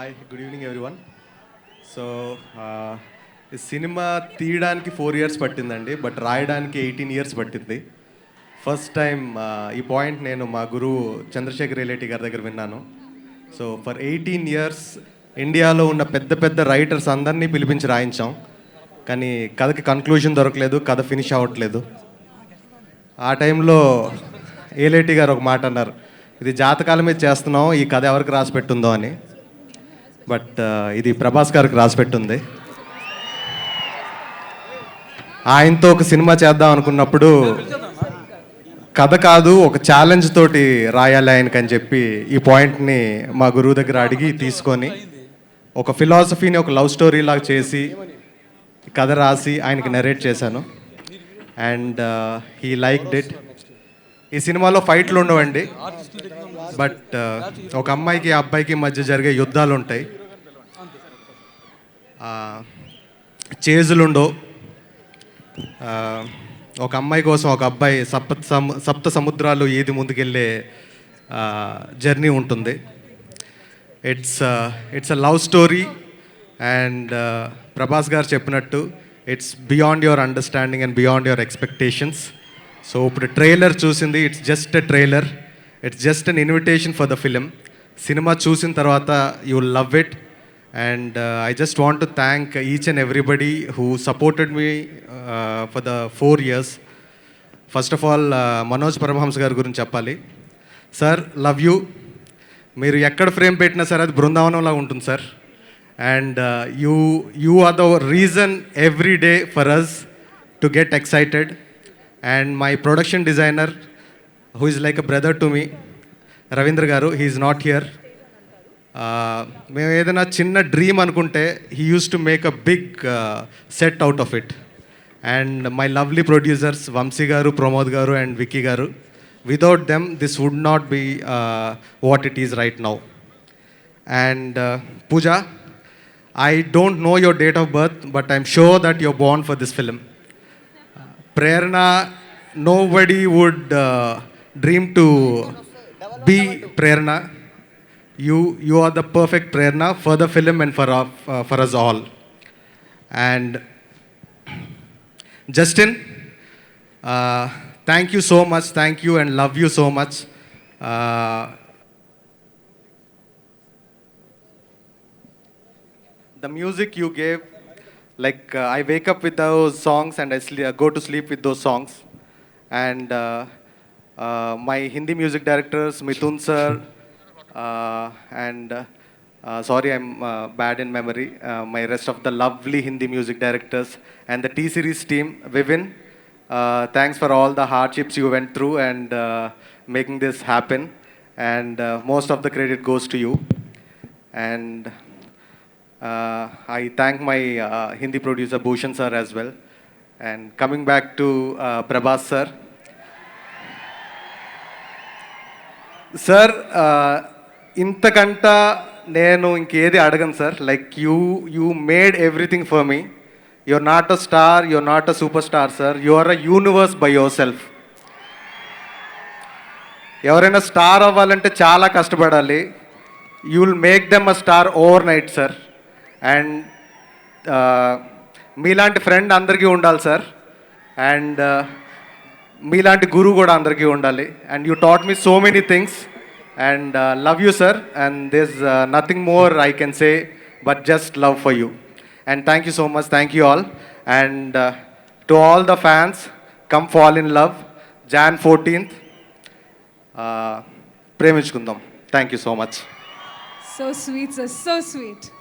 Hi good evening everyone. So ఈ cinema తీయడానికి 4 years పట్టిందండి, బట్ రాయడానికి 18 years పట్టింది. ఫస్ట్ టైం ఈ పాయింట్ నేను మా గురువు చంద్రశేఖర్ రేలేటి గారి దగ్గర విన్నాను. సో ఫర్ 18 years ఇండియాలో ఉన్న పెద్ద పెద్ద రైటర్స్ అందరినీ పిలిపించి రాయించాం, కానీ కథకి కన్క్లూజన్ దొరకలేదు, కథ ఫినిష్ అవ్వట్లేదు. ఆ టైంలో ఏలేటి గారు ఒక మాట అన్నారు, ఇది జాతకాల మీద చేస్తున్నాం, ఈ కథ ఎవరికి రాసి పెట్టుందో అని. బట్ ఇది ప్రభాస్ గారికి రాసి పెట్టుంది. ఆయనతో ఒక సినిమా చేద్దాం అనుకున్నప్పుడు కథ కాదు, ఒక ఛాలెంజ్ తోటి రాయాలి ఆయనకని చెప్పి ఈ పాయింట్ని మా గురువు దగ్గర అడిగి తీసుకొని ఒక ఫిలాసఫీని ఒక లవ్ స్టోరీ లాగా చేసి కథ రాసి ఆయనకి నరేట్ చేశాను. And he liked it. ఈ సినిమాలో ఫైట్లు ఉండవండి, బట్ ఒక అమ్మాయికి అబ్బాయికి మధ్య జరిగే యుద్ధాలు ఉంటాయి, చేజులుండవు. ఒక అమ్మాయి కోసం ఒక అబ్బాయి సప్త సముద్రాలు ఈది ముందుకెళ్ళే జర్నీ ఉంటుంది. It's a love story. And Prabhas garu చెప్పినట్టు it's beyond your understanding and beyond your expectations. So ఇప్పుడు ట్రైలర్ చూసింది, it's just a trailer, it's just an invitation for the film. Cinema చూసిన తర్వాత you will love it. And I just want to thank each and everybody who supported me for the 4 years. First of all Manoj Paramahamsa గారి గురించి చెప్పాలి. Sir, love you. మీరు ఎక్కడ frame పెట్టినా సరే అది బృందావనంలా ఉంటుంది sir. And you are the reason every day for us to get excited. And my production designer who is like a brother to me, Ravindra garu, he is not here. మేము ఏదైనా చిన్న డ్రీమ్ అనుకుంటే he used to make a big set out of it. And my lovely producers Vamsi గారు, ప్రమోద్ గారు and Vicky గారు, without them this would not be what it is right now. And Pooja, I don't know your date of birth, but I'm sure that you're born for this film. Prerna, nobody would dream to be Prerna. You are the perfect Prerna for the film and for us all. And Justin, thank you so much, thank you and love you so much. The music you gave, like I wake up with those songs and I go to sleep with those songs. And my Hindi music directors, Mithun sir, and sorry, I'm bad in memory, my rest of the lovely Hindi music directors and the T-Series team, Vivin, thanks for all the hardships you went through and making this happen. And most of the credit goes to you. And I thank my Hindi producer Bhushan sir as well. And coming back to Prabhas sir. Sir, ఇంతకంట నేను ఇంకేది అడగను sir. Like you made everything for me. You are not a star, you are not a super star sir, you are a universe by yourself. ఎవరైనా star అవ్వాలంటే చాలా కష్టపడాలి. You will make them a star overnight sir. And మీలాంటి friend అందరికీ ఉండాలి sir. And మీలాంటి గురువు కూడా అందరికీ ఉండాలి. And you taught me so many things. And love you sir. And this nothing more I can say but just love for you. And thank you so much, thank you all. And to all the fans, come fall in love. Jan 14th, Preminchukundam. Thank you so much. So sweet, sir, so sweet.